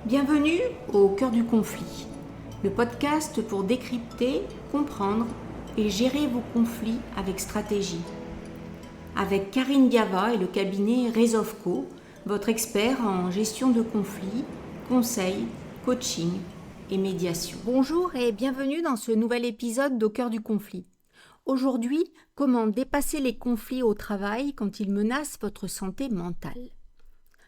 Bienvenue au cœur du conflit, le podcast pour décrypter, comprendre et gérer vos conflits avec stratégie. Avec Karine Diava et le cabinet Resolveco, votre expert en gestion de conflits, conseils, coaching et médiation. Bonjour et bienvenue dans ce nouvel épisode d'Au cœur du conflit. Aujourd'hui, comment dépasser les conflits au travail quand ils menacent votre santé mentale.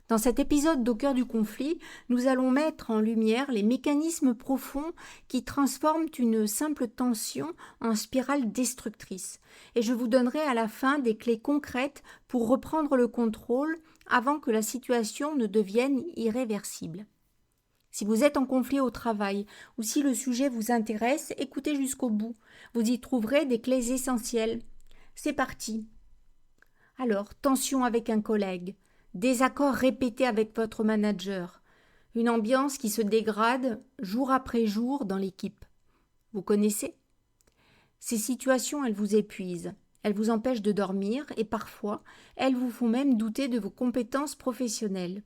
Dans cet épisode d'Au cœur du conflit, nous allons mettre en lumière les mécanismes profonds qui transforment une simple tension en spirale destructrice. Et je vous donnerai à la fin des clés concrètes pour reprendre le contrôle avant que la situation ne devienne irréversible. Si vous êtes en conflit au travail ou si le sujet vous intéresse, écoutez jusqu'au bout. Vous y trouverez des clés essentielles. C'est parti. Alors, tension avec un collègue. Désaccords répétés avec votre manager, une ambiance qui se dégrade jour après jour dans l'équipe. Vous connaissez ? Ces situations, elles vous épuisent, elles vous empêchent de dormir et parfois, elles vous font même douter de vos compétences professionnelles.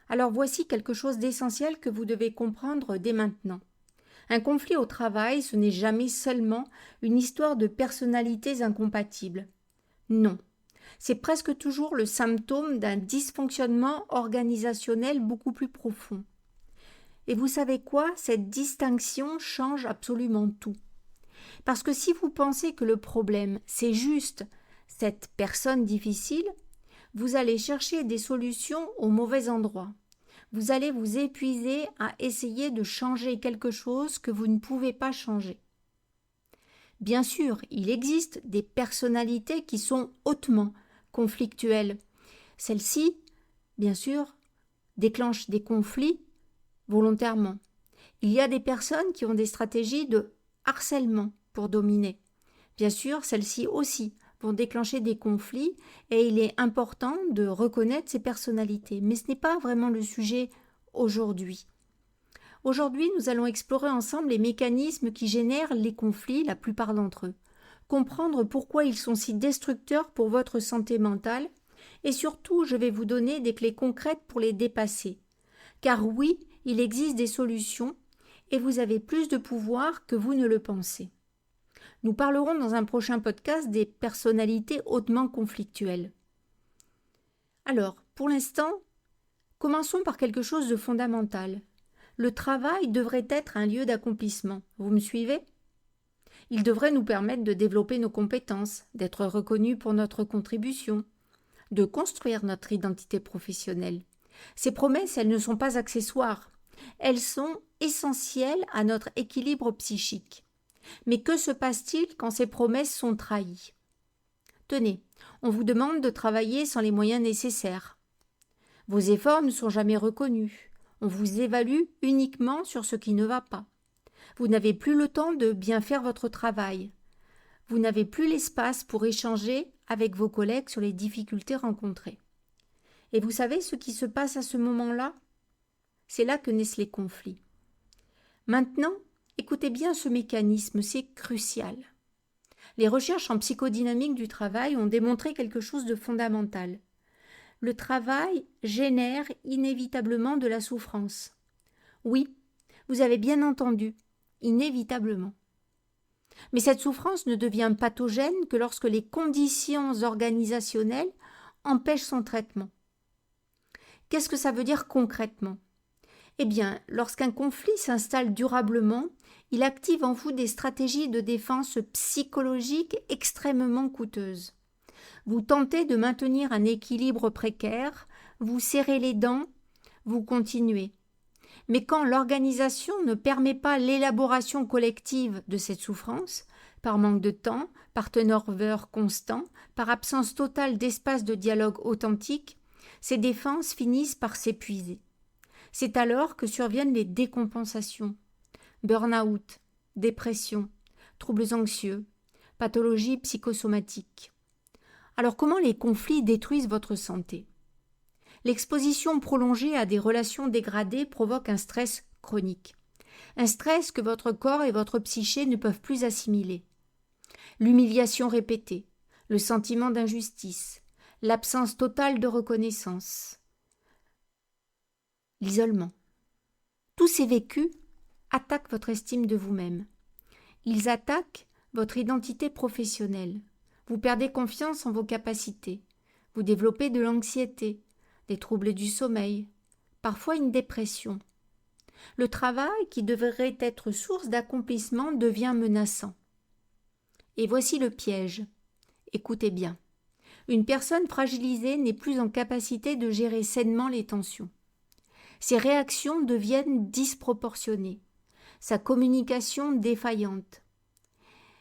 Alors voici quelque chose d'essentiel que vous devez comprendre dès maintenant. Un conflit au travail, ce n'est jamais seulement une histoire de personnalités incompatibles. Non. C'est presque toujours le symptôme d'un dysfonctionnement organisationnel beaucoup plus profond. Et vous savez quoi ? Cette distinction change absolument tout. Parce que si vous pensez que le problème, c'est juste cette personne difficile, vous allez chercher des solutions au mauvais endroit. Vous allez vous épuiser à essayer de changer quelque chose que vous ne pouvez pas changer. Bien sûr, il existe des personnalités qui sont hautement conflictuelles. Celles-ci, bien sûr, déclenchent des conflits volontairement. Il y a des personnes qui ont des stratégies de harcèlement pour dominer. Bien sûr, celles-ci aussi vont déclencher des conflits et il est important de reconnaître ces personnalités. Mais ce n'est pas vraiment le sujet aujourd'hui. Aujourd'hui, nous allons explorer ensemble les mécanismes qui génèrent les conflits, la plupart d'entre eux, comprendre pourquoi ils sont si destructeurs pour votre santé mentale, et surtout, je vais vous donner des clés concrètes pour les dépasser. Car oui, il existe des solutions, et vous avez plus de pouvoir que vous ne le pensez. Nous parlerons dans un prochain podcast des personnalités hautement conflictuelles. Alors, pour l'instant, commençons par quelque chose de fondamental. Le travail devrait être un lieu d'accomplissement. Vous me suivez ? Il devrait nous permettre de développer nos compétences, d'être reconnus pour notre contribution, de construire notre identité professionnelle. Ces promesses, elles ne sont pas accessoires. Elles sont essentielles à notre équilibre psychique. Mais que se passe-t-il quand ces promesses sont trahies ? Tenez, on vous demande de travailler sans les moyens nécessaires. Vos efforts ne sont jamais reconnus. On vous évalue uniquement sur ce qui ne va pas. Vous n'avez plus le temps de bien faire votre travail. Vous n'avez plus l'espace pour échanger avec vos collègues sur les difficultés rencontrées. Et vous savez ce qui se passe à ce moment-là ? C'est là que naissent les conflits. Maintenant, écoutez bien ce mécanisme, c'est crucial. Les recherches en psychodynamique du travail ont démontré quelque chose de fondamental. Le travail génère inévitablement de la souffrance. Oui, vous avez bien entendu, inévitablement. Mais cette souffrance ne devient pathogène que lorsque les conditions organisationnelles empêchent son traitement. Qu'est-ce que ça veut dire concrètement ? Eh bien, lorsqu'un conflit s'installe durablement, il active en vous des stratégies de défense psychologique extrêmement coûteuses. Vous tentez de maintenir un équilibre précaire, vous serrez les dents, vous continuez. Mais quand l'organisation ne permet pas l'élaboration collective de cette souffrance, par manque de temps, par turnover constant, par absence totale d'espace de dialogue authentique, ces défenses finissent par s'épuiser. C'est alors que surviennent les décompensations, burn-out, dépression, troubles anxieux, pathologies psychosomatiques. Alors comment les conflits détruisent votre santé ? L'exposition prolongée à des relations dégradées provoque un stress chronique. Un stress que votre corps et votre psyché ne peuvent plus assimiler. L'humiliation répétée, le sentiment d'injustice, l'absence totale de reconnaissance, l'isolement. Tous ces vécus attaquent votre estime de vous-même. Ils attaquent votre identité professionnelle. Vous perdez confiance en vos capacités. Vous développez de l'anxiété, des troubles du sommeil, parfois une dépression. Le travail, qui devrait être source d'accomplissement, devient menaçant. Et voici le piège. Écoutez bien. Une personne fragilisée n'est plus en capacité de gérer sainement les tensions. Ses réactions deviennent disproportionnées. Sa communication défaillante.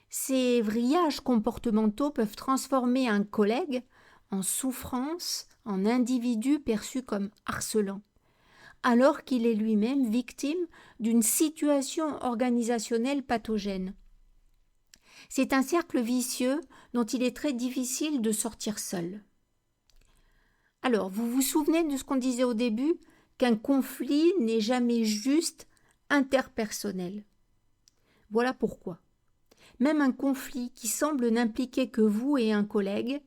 Ces vrillages comportementaux peuvent transformer un collègue en souffrance, en individu perçu comme harcelant, alors qu'il est lui-même victime d'une situation organisationnelle pathogène. C'est un cercle vicieux dont il est très difficile de sortir seul. Alors, vous vous souvenez de ce qu'on disait au début, qu'un conflit n'est jamais juste interpersonnel. Voilà pourquoi. Même un conflit qui semble n'impliquer que vous et un collègue,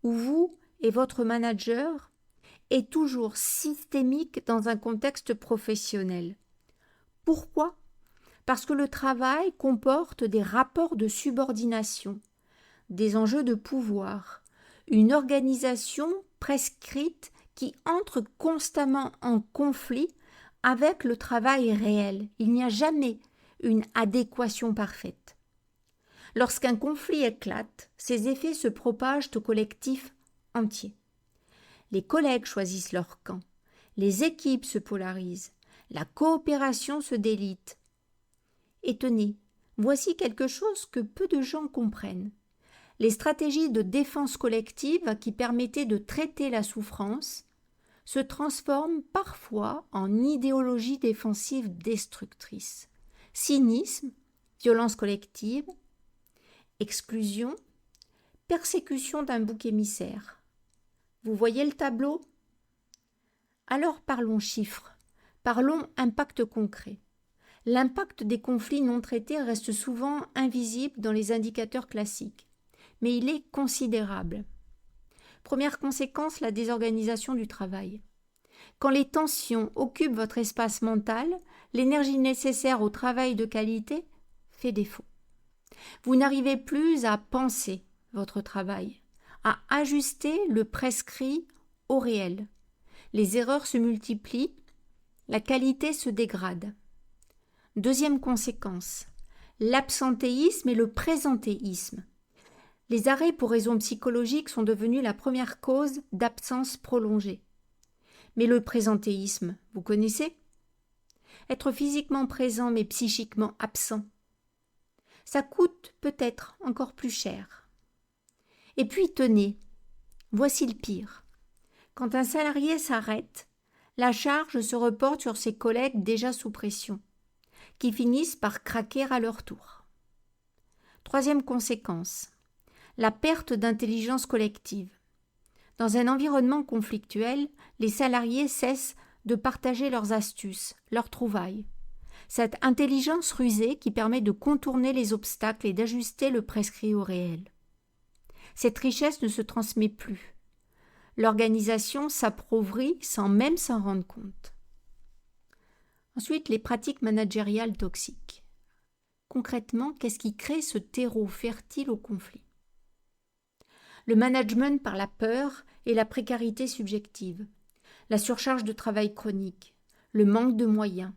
ou vous et votre manager, est toujours systémique dans un contexte professionnel. Pourquoi ? Parce que le travail comporte des rapports de subordination, des enjeux de pouvoir, une organisation prescrite qui entre constamment en conflit avec le travail réel. Il n'y a jamais une adéquation parfaite. Lorsqu'un conflit éclate, ses effets se propagent au collectif entier. Les collègues choisissent leur camp, les équipes se polarisent, la coopération se délite. Et tenez, voici quelque chose que peu de gens comprennent. Les stratégies de défense collective qui permettaient de traiter la souffrance se transforment parfois en idéologie défensive destructrice. Cynisme, violence collective, exclusion, persécution d'un bouc émissaire. Vous voyez le tableau ? Alors parlons chiffres, parlons impact concret. L'impact des conflits non traités reste souvent invisible dans les indicateurs classiques, mais il est considérable. Première conséquence, la désorganisation du travail. Quand les tensions occupent votre espace mental, l'énergie nécessaire au travail de qualité fait défaut. Vous n'arrivez plus à penser votre travail, à ajuster le prescrit au réel. Les erreurs se multiplient, la qualité se dégrade. Deuxième conséquence, l'absentéisme et le présentéisme. Les arrêts pour raisons psychologiques sont devenus la première cause d'absence prolongée. Mais le présentéisme, vous connaissez ? Être physiquement présent mais psychiquement absent. Ça coûte peut-être encore plus cher. Et puis tenez, voici le pire. Quand un salarié s'arrête, la charge se reporte sur ses collègues déjà sous pression, qui finissent par craquer à leur tour. Troisième conséquence, la perte d'intelligence collective. Dans un environnement conflictuel, les salariés cessent de partager leurs astuces, leurs trouvailles. Cette intelligence rusée qui permet de contourner les obstacles et d'ajuster le prescrit au réel. Cette richesse ne se transmet plus. L'organisation s'appauvrit sans même s'en rendre compte. Ensuite, les pratiques managériales toxiques. Concrètement, qu'est-ce qui crée ce terreau fertile au conflit ? Le management par la peur et la précarité subjective, la surcharge de travail chronique, le manque de moyens,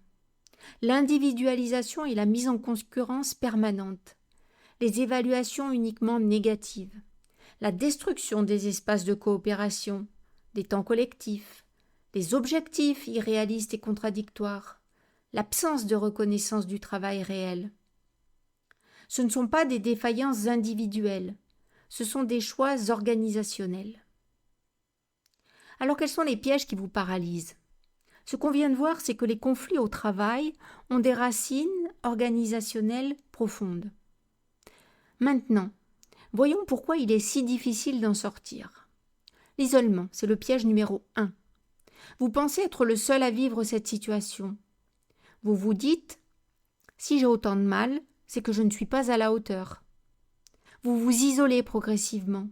l'individualisation et la mise en concurrence permanente, les évaluations uniquement négatives, la destruction des espaces de coopération, des temps collectifs, les objectifs irréalistes et contradictoires, l'absence de reconnaissance du travail réel. Ce ne sont pas des défaillances individuelles, ce sont des choix organisationnels. Alors quels sont les pièges qui vous paralysent ? Ce qu'on vient de voir, c'est que les conflits au travail ont des racines organisationnelles profondes. Maintenant, voyons pourquoi il est si difficile d'en sortir. L'isolement, c'est le piège numéro 1. Vous pensez être le seul à vivre cette situation. Vous vous dites « si j'ai autant de mal, c'est que je ne suis pas à la hauteur ». Vous vous isolez progressivement,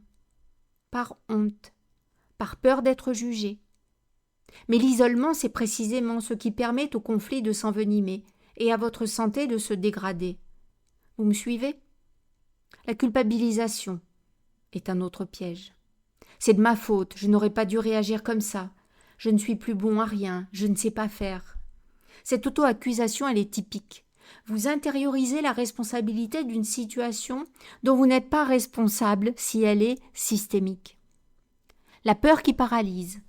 par honte, par peur d'être jugé. Mais l'isolement, c'est précisément ce qui permet au conflit de s'envenimer et à votre santé de se dégrader. Vous me suivez ? La culpabilisation est un autre piège. C'est de ma faute, je n'aurais pas dû réagir comme ça. Je ne suis plus bon à rien, je ne sais pas faire. Cette auto-accusation, elle est typique. Vous intériorisez la responsabilité d'une situation dont vous n'êtes pas responsable si elle est systémique. La peur qui paralyse.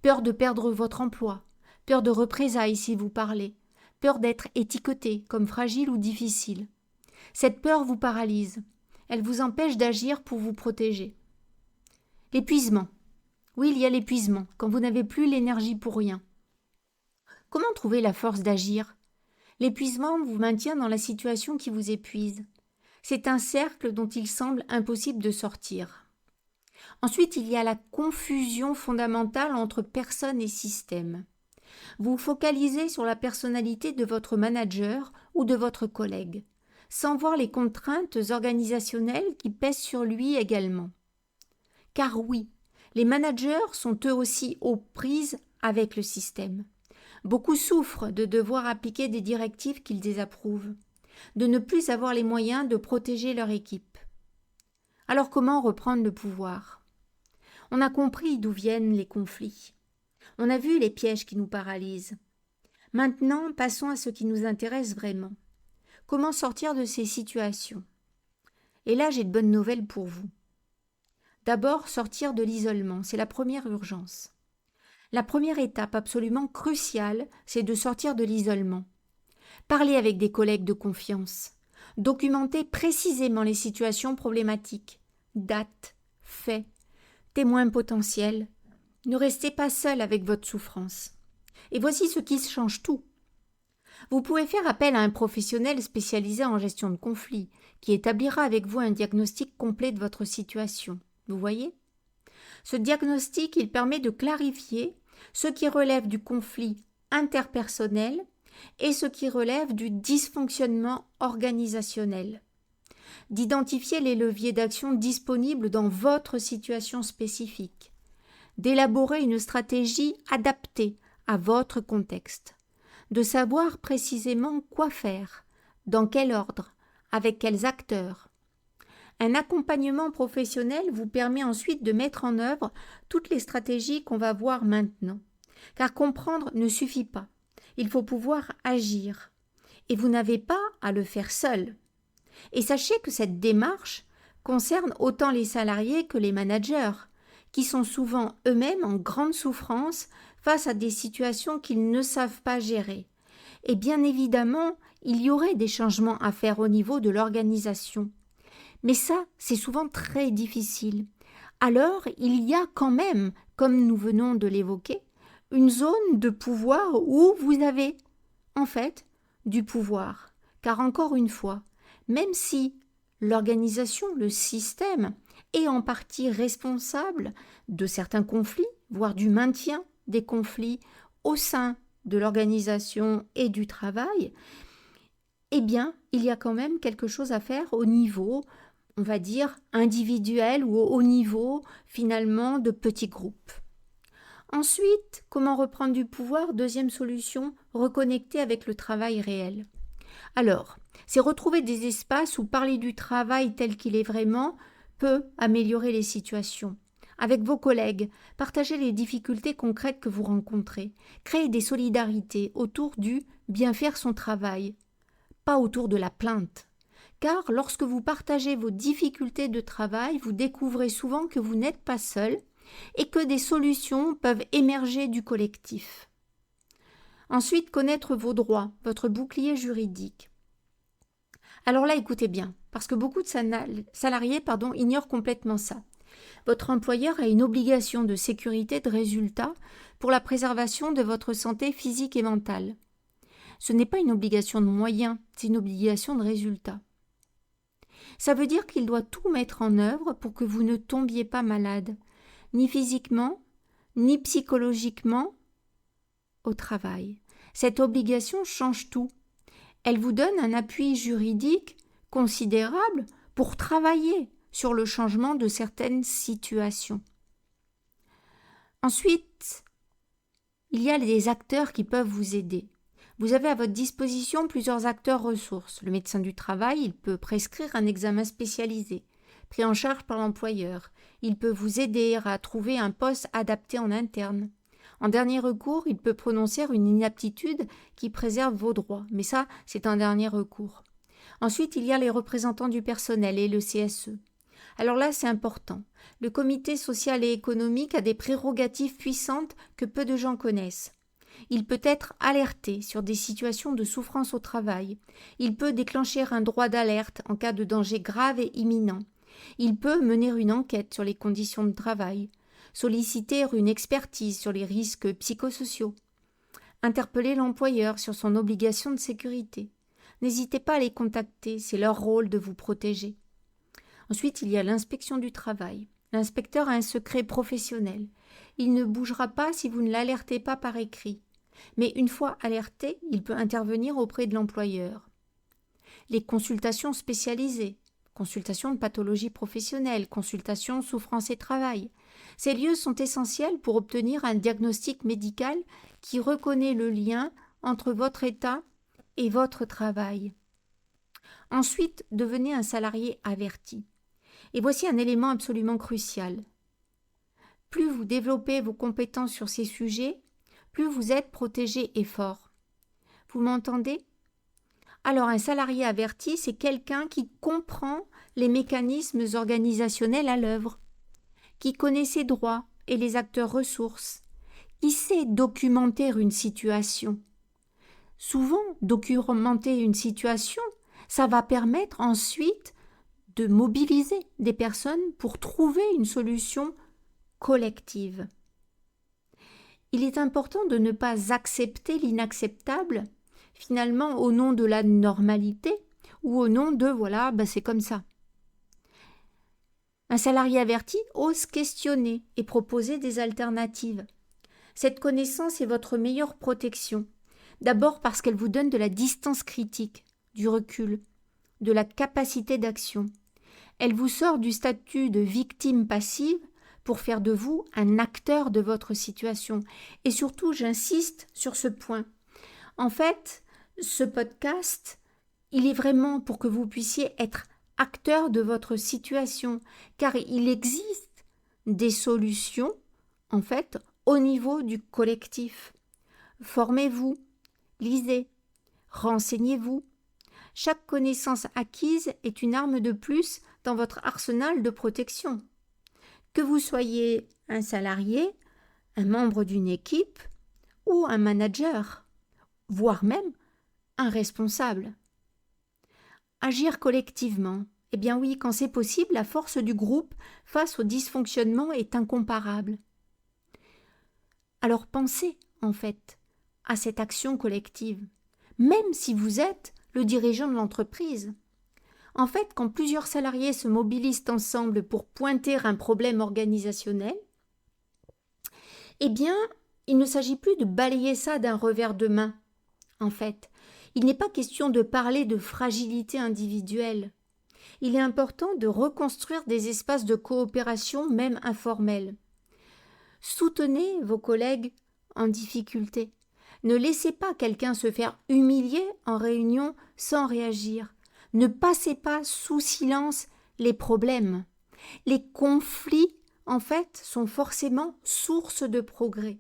Peur de perdre votre emploi. Peur de représailles si vous parlez. Peur d'être étiqueté comme fragile ou difficile. Cette peur vous paralyse. Elle vous empêche d'agir pour vous protéger. L'épuisement. Oui, il y a l'épuisement, quand vous n'avez plus l'énergie pour rien. Comment trouver la force d'agir ? L'épuisement vous maintient dans la situation qui vous épuise. C'est un cercle dont il semble impossible de sortir. Ensuite, il y a la confusion fondamentale entre personne et système. Vous focalisez sur la personnalité de votre manager ou de votre collègue, sans voir les contraintes organisationnelles qui pèsent sur lui également. Car oui, les managers sont eux aussi aux prises avec le système. Beaucoup souffrent de devoir appliquer des directives qu'ils désapprouvent, de ne plus avoir les moyens de protéger leur équipe. Alors comment reprendre le pouvoir ? On a compris d'où viennent les conflits. On a vu les pièges qui nous paralysent. Maintenant, passons à ce qui nous intéresse vraiment. Comment sortir de ces situations ? Et là, j'ai de bonnes nouvelles pour vous. D'abord, sortir de l'isolement, c'est la première urgence. La première étape absolument cruciale, c'est de sortir de l'isolement. Parlez avec des collègues de confiance. Documentez précisément les situations problématiques. Dates, faits, témoins potentiels. Ne restez pas seul avec votre souffrance. Et voici ce qui change tout. Vous pouvez faire appel à un professionnel spécialisé en gestion de conflits qui établira avec vous un diagnostic complet de votre situation. Vous voyez ? Ce diagnostic, il permet de clarifier ce qui relève du conflit interpersonnel et ce qui relève du dysfonctionnement organisationnel, d'identifier les leviers d'action disponibles dans votre situation spécifique, d'élaborer une stratégie adaptée à votre contexte, de savoir précisément quoi faire, dans quel ordre, avec quels acteurs. Un accompagnement professionnel vous permet ensuite de mettre en œuvre toutes les stratégies qu'on va voir maintenant. Car comprendre ne suffit pas. Il faut pouvoir agir. Et vous n'avez pas à le faire seul. Et sachez que cette démarche concerne autant les salariés que les managers, qui sont souvent eux-mêmes en grande souffrance face à des situations qu'ils ne savent pas gérer. Et bien évidemment, il y aurait des changements à faire au niveau de l'organisation. Mais ça, c'est souvent très difficile. Alors, il y a quand même, comme nous venons de l'évoquer, une zone de pouvoir où vous avez, en fait, du pouvoir. Car encore une fois, même si l'organisation, le système, est en partie responsable de certains conflits, voire du maintien des conflits au sein de l'organisation et du travail, eh bien, il y a quand même quelque chose à faire au niveau, on va dire, individuel ou au niveau, finalement, de petits groupes. Ensuite, comment reprendre du pouvoir ? Deuxième solution, reconnecter avec le travail réel. Alors, c'est retrouver des espaces où parler du travail tel qu'il est vraiment peut améliorer les situations. Avec vos collègues, partagez les difficultés concrètes que vous rencontrez. Créez des solidarités autour du bien faire son travail, pas autour de la plainte. Car lorsque vous partagez vos difficultés de travail, vous découvrez souvent que vous n'êtes pas seul et que des solutions peuvent émerger du collectif. Ensuite, connaître vos droits, votre bouclier juridique. Alors là, écoutez bien, parce que beaucoup de salariés ignorent complètement ça. Votre employeur a une obligation de sécurité de résultat pour la préservation de votre santé physique et mentale. Ce n'est pas une obligation de moyens, c'est une obligation de résultat. Ça veut dire qu'il doit tout mettre en œuvre pour que vous ne tombiez pas malade, ni physiquement, ni psychologiquement, au travail. Cette obligation change tout. Elle vous donne un appui juridique considérable pour travailler sur le changement de certaines situations. Ensuite, il y a des acteurs qui peuvent vous aider. Vous avez à votre disposition plusieurs acteurs ressources. Le médecin du travail, il peut prescrire un examen spécialisé, pris en charge par l'employeur. Il peut vous aider à trouver un poste adapté en interne. En dernier recours, il peut prononcer une inaptitude qui préserve vos droits. Mais ça, c'est un dernier recours. Ensuite, il y a les représentants du personnel et le CSE. Alors là, c'est important. Le comité social et économique a des prérogatives puissantes que peu de gens connaissent. Il peut être alerté sur des situations de souffrance au travail. Il peut déclencher un droit d'alerte en cas de danger grave et imminent. Il peut mener une enquête sur les conditions de travail, solliciter une expertise sur les risques psychosociaux, interpeller l'employeur sur son obligation de sécurité. N'hésitez pas à les contacter, c'est leur rôle de vous protéger. Ensuite, il y a l'inspection du travail. L'inspecteur a un secret professionnel. Il ne bougera pas si vous ne l'alertez pas par écrit. Mais une fois alerté, il peut intervenir auprès de l'employeur. Les consultations spécialisées, consultations de pathologie professionnelle, consultations souffrance et travail. Ces lieux sont essentiels pour obtenir un diagnostic médical qui reconnaît le lien entre votre état et votre travail. Ensuite, devenez un salarié averti. Et voici un élément absolument crucial. Plus vous développez vos compétences sur ces sujets, plus vous êtes protégé et fort. Vous m'entendez ? Alors un salarié averti, c'est quelqu'un qui comprend les mécanismes organisationnels à l'œuvre, qui connaît ses droits et les acteurs ressources, qui sait documenter une situation. Souvent, documenter une situation, ça va permettre ensuite de mobiliser des personnes pour trouver une solution collective. Il est important de ne pas accepter l'inacceptable, finalement au nom de la normalité ou au nom de c'est comme ça. Un salarié averti ose questionner et proposer des alternatives. Cette connaissance est votre meilleure protection. D'abord parce qu'elle vous donne de la distance critique, du recul, de la capacité d'action. Elle vous sort du statut de victime passive pour faire de vous un acteur de votre situation. Et surtout, j'insiste sur ce point. En fait, ce podcast, il est vraiment pour que vous puissiez être acteur de votre situation, car il existe des solutions, en fait, au niveau du collectif. Formez-vous, lisez, renseignez-vous. Chaque connaissance acquise est une arme de plus dans votre arsenal de protection. Que vous soyez un salarié, un membre d'une équipe ou un manager, voire même un responsable. Agir collectivement, eh bien oui, quand c'est possible, la force du groupe face au dysfonctionnement est incomparable. Alors pensez, en fait, à cette action collective, même si vous êtes le dirigeant de l'entreprise. En fait, quand plusieurs salariés se mobilisent ensemble pour pointer un problème organisationnel, eh bien, il ne s'agit plus de balayer ça d'un revers de main. En fait, il n'est pas question de parler de fragilité individuelle. Il est important de reconstruire des espaces de coopération, même informels. Soutenez vos collègues en difficulté. Ne laissez pas quelqu'un se faire humilier en réunion sans réagir. Ne passez pas sous silence les problèmes. Les conflits, en fait, sont forcément source de progrès.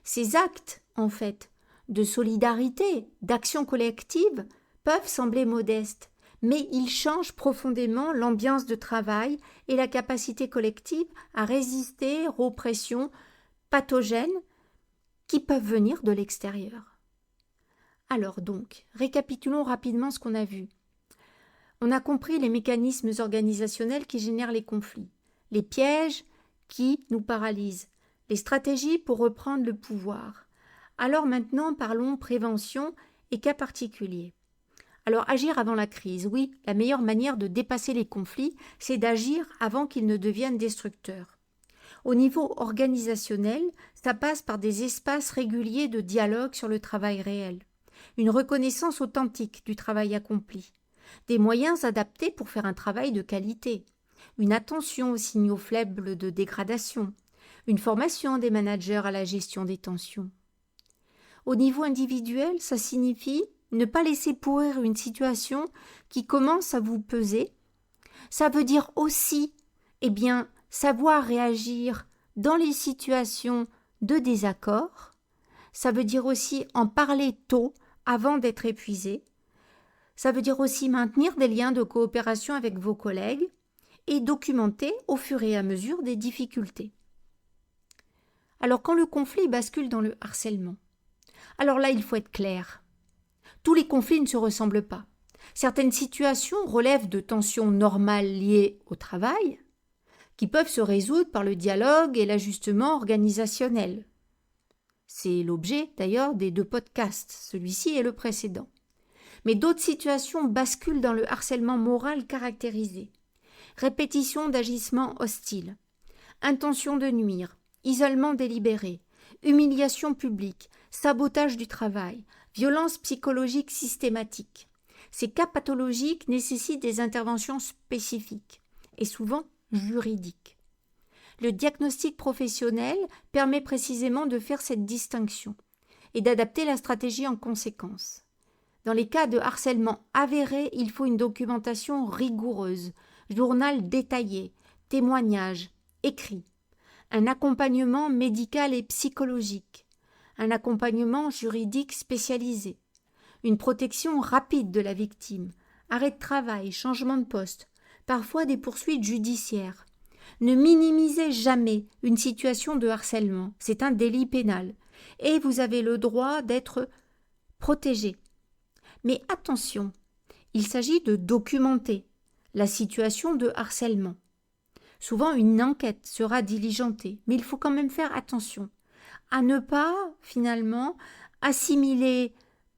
Ces actes, en fait, de solidarité, d'action collective, peuvent sembler modestes, mais ils changent profondément l'ambiance de travail et la capacité collective à résister aux pressions pathogènes qui peuvent venir de l'extérieur. Alors donc, récapitulons rapidement ce qu'on a vu. On a compris les mécanismes organisationnels qui génèrent les conflits, les pièges qui nous paralysent, les stratégies pour reprendre le pouvoir. Alors maintenant, parlons prévention et cas particuliers. Alors agir avant la crise, oui, la meilleure manière de dépasser les conflits, c'est d'agir avant qu'ils ne deviennent destructeurs. Au niveau organisationnel, ça passe par des espaces réguliers de dialogue sur le travail réel, une reconnaissance authentique du travail accompli, des moyens adaptés pour faire un travail de qualité, une attention aux signaux faibles de dégradation, une formation des managers à la gestion des tensions. Au niveau individuel, ça signifie ne pas laisser pourrir une situation qui commence à vous peser. Ça veut dire aussi, savoir réagir dans les situations de désaccord. Ça veut dire aussi en parler tôt avant d'être épuisé. Ça veut dire aussi maintenir des liens de coopération avec vos collègues et documenter au fur et à mesure des difficultés. Alors quand le conflit bascule dans le harcèlement, alors là il faut être clair. Tous les conflits ne se ressemblent pas. Certaines situations relèvent de tensions normales liées au travail, qui peuvent se résoudre par le dialogue et l'ajustement organisationnel. C'est l'objet d'ailleurs des 2 podcasts, celui-ci et le précédent. Mais d'autres situations basculent dans le harcèlement moral caractérisé. Répétition d'agissements hostiles, intention de nuire, isolement délibéré, humiliation publique, sabotage du travail, violence psychologique systématique. Ces cas pathologiques nécessitent des interventions spécifiques et souvent juridiques. Le diagnostic professionnel permet précisément de faire cette distinction et d'adapter la stratégie en conséquence. Dans les cas de harcèlement avéré, il faut une documentation rigoureuse, journal détaillé, témoignages, écrits, un accompagnement médical et psychologique, un accompagnement juridique spécialisé, une protection rapide de la victime, arrêt de travail, changement de poste, parfois des poursuites judiciaires. Ne minimisez jamais une situation de harcèlement, c'est un délit pénal, et vous avez le droit d'être protégé. Mais attention, il s'agit de documenter la situation de harcèlement. Souvent, une enquête sera diligentée, mais il faut quand même faire attention à ne pas, finalement, assimiler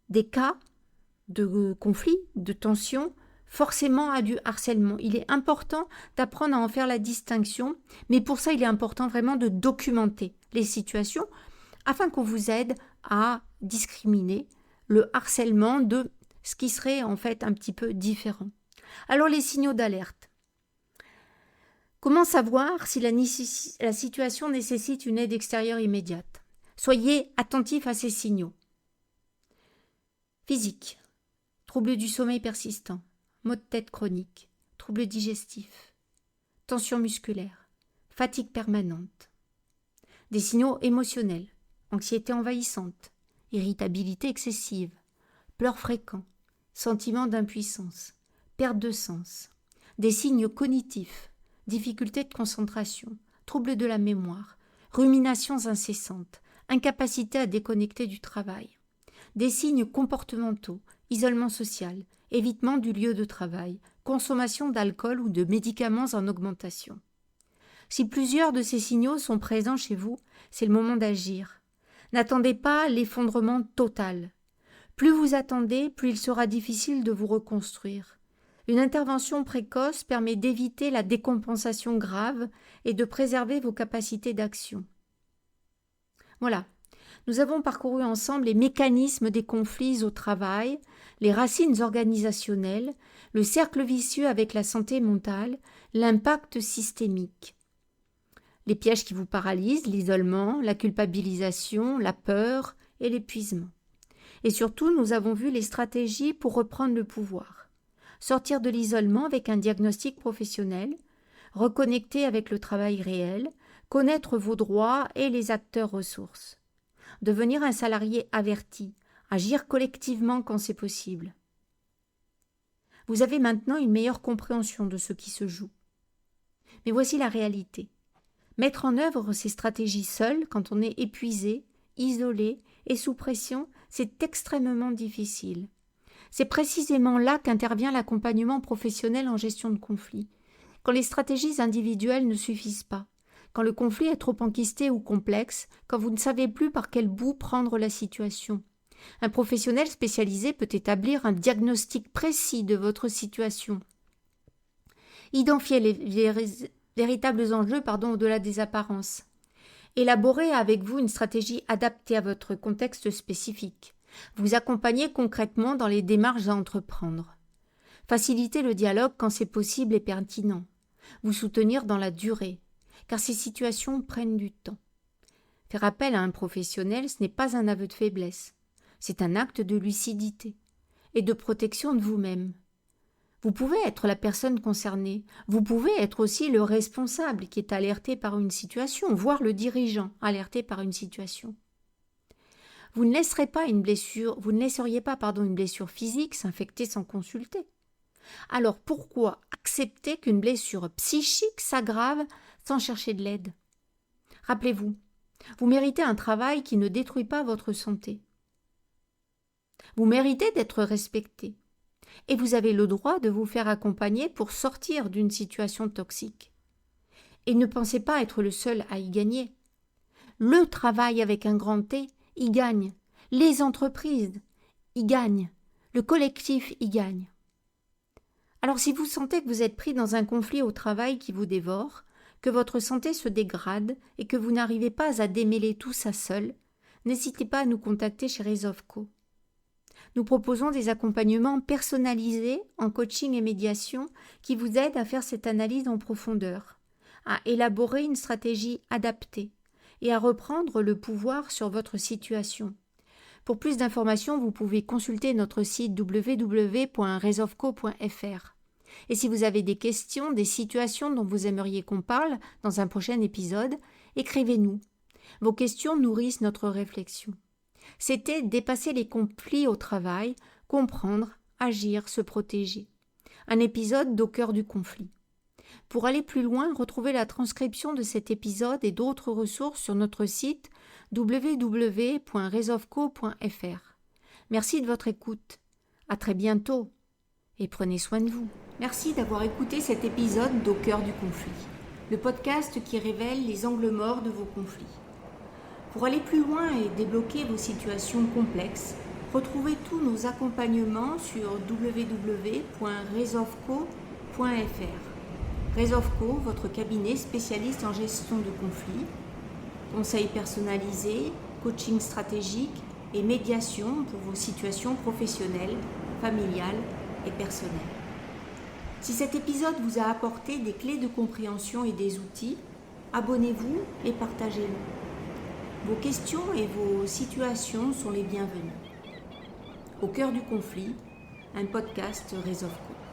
des cas de conflit, de tension, forcément à du harcèlement. Il est important d'apprendre à en faire la distinction, mais pour ça, il est important vraiment de documenter les situations afin qu'on vous aide à discriminer le harcèlement de ce qui serait en fait un petit peu différent. Alors les signaux d'alerte. Comment savoir si la situation nécessite une aide extérieure immédiate? Soyez attentifs à ces signaux. Physique. Troubles du sommeil persistant. Maux de tête chronique. Troubles digestifs. Tension musculaire. Fatigue permanente. Des signaux émotionnels. Anxiété envahissante. Irritabilité excessive. Pleurs fréquents. Sentiment d'impuissance. Perte de sens. Des signes cognitifs. Difficultés de concentration. Troubles de la mémoire. Ruminations incessantes. Incapacité à déconnecter du travail. Des signes comportementaux. Isolement social. Évitement du lieu de travail. Consommation d'alcool ou de médicaments en augmentation. Si plusieurs de ces signaux sont présents chez vous, c'est le moment d'agir. N'attendez pas l'effondrement total. Plus vous attendez, plus il sera difficile de vous reconstruire. Une intervention précoce permet d'éviter la décompensation grave et de préserver vos capacités d'action. Voilà, nous avons parcouru ensemble les mécanismes des conflits au travail, les racines organisationnelles, le cercle vicieux avec la santé mentale, l'impact systémique. Les pièges qui vous paralysent, l'isolement, la culpabilisation, la peur et l'épuisement. Et surtout, nous avons vu les stratégies pour reprendre le pouvoir. Sortir de l'isolement avec un diagnostic professionnel, reconnecter avec le travail réel, connaître vos droits et les acteurs ressources. Devenir un salarié averti, agir collectivement quand c'est possible. Vous avez maintenant une meilleure compréhension de ce qui se joue. Mais voici la réalité. Mettre en œuvre ces stratégies seul, quand on est épuisé, isolé et sous pression, c'est extrêmement difficile. C'est précisément là qu'intervient l'accompagnement professionnel en gestion de conflit. Quand les stratégies individuelles ne suffisent pas, quand le conflit est trop enquisté ou complexe, quand vous ne savez plus par quel bout prendre la situation. Un professionnel spécialisé peut établir un diagnostic précis de votre situation. Identifier les véritables enjeux au-delà des apparences. Élaborer avec vous une stratégie adaptée à votre contexte spécifique. Vous accompagner concrètement dans les démarches à entreprendre. Faciliter le dialogue quand c'est possible et pertinent. Vous soutenir dans la durée. car ces situations prennent du temps. Faire appel à un professionnel, ce n'est pas un aveu de faiblesse, c'est un acte de lucidité et de protection de vous-même. Vous pouvez être la personne concernée, vous pouvez être aussi le responsable qui est alerté par une situation, voire le dirigeant alerté par une situation. Vous ne laisseriez pas une blessure physique s'infecter sans consulter. Alors pourquoi accepter qu'une blessure psychique s'aggrave sans chercher de l'aide ? Rappelez-vous, vous méritez un travail qui ne détruit pas votre santé. Vous méritez d'être respecté. Et vous avez le droit de vous faire accompagner pour sortir d'une situation toxique. Et ne pensez pas être le seul à y gagner. Le travail avec un grand T y gagne. Les entreprises y gagnent. Le collectif y gagne. Alors si vous sentez que vous êtes pris dans un conflit au travail qui vous dévore, que votre santé se dégrade et que vous n'arrivez pas à démêler tout ça seul, n'hésitez pas à nous contacter chez Resolveco. Nous proposons des accompagnements personnalisés en coaching et médiation qui vous aident à faire cette analyse en profondeur, à élaborer une stratégie adaptée et à reprendre le pouvoir sur votre situation. Pour plus d'informations, vous pouvez consulter notre site www.resolveco.fr. Et si vous avez des questions, des situations dont vous aimeriez qu'on parle dans un prochain épisode, écrivez-nous. Vos questions nourrissent notre réflexion. C'était dépasser les conflits au travail, comprendre, agir, se protéger. Un épisode d'Au cœur du conflit. Pour aller plus loin, retrouvez la transcription de cet épisode et d'autres ressources sur notre site www.resolveco.fr. Merci de votre écoute. À très bientôt et prenez soin de vous. Merci d'avoir écouté cet épisode d'Au cœur du conflit, le podcast qui révèle les angles morts de vos conflits. Pour aller plus loin et débloquer vos situations complexes, retrouvez tous nos accompagnements sur www.resolveco.fr. Resolveco, votre cabinet spécialiste en gestion de conflits, conseils personnalisés, coaching stratégique et médiation pour vos situations professionnelles, familiales et personnelles. Si cet épisode vous a apporté des clés de compréhension et des outils, abonnez-vous et partagez-le. Vos questions et vos situations sont les bienvenues. Au cœur du conflit, un podcast Resolveco.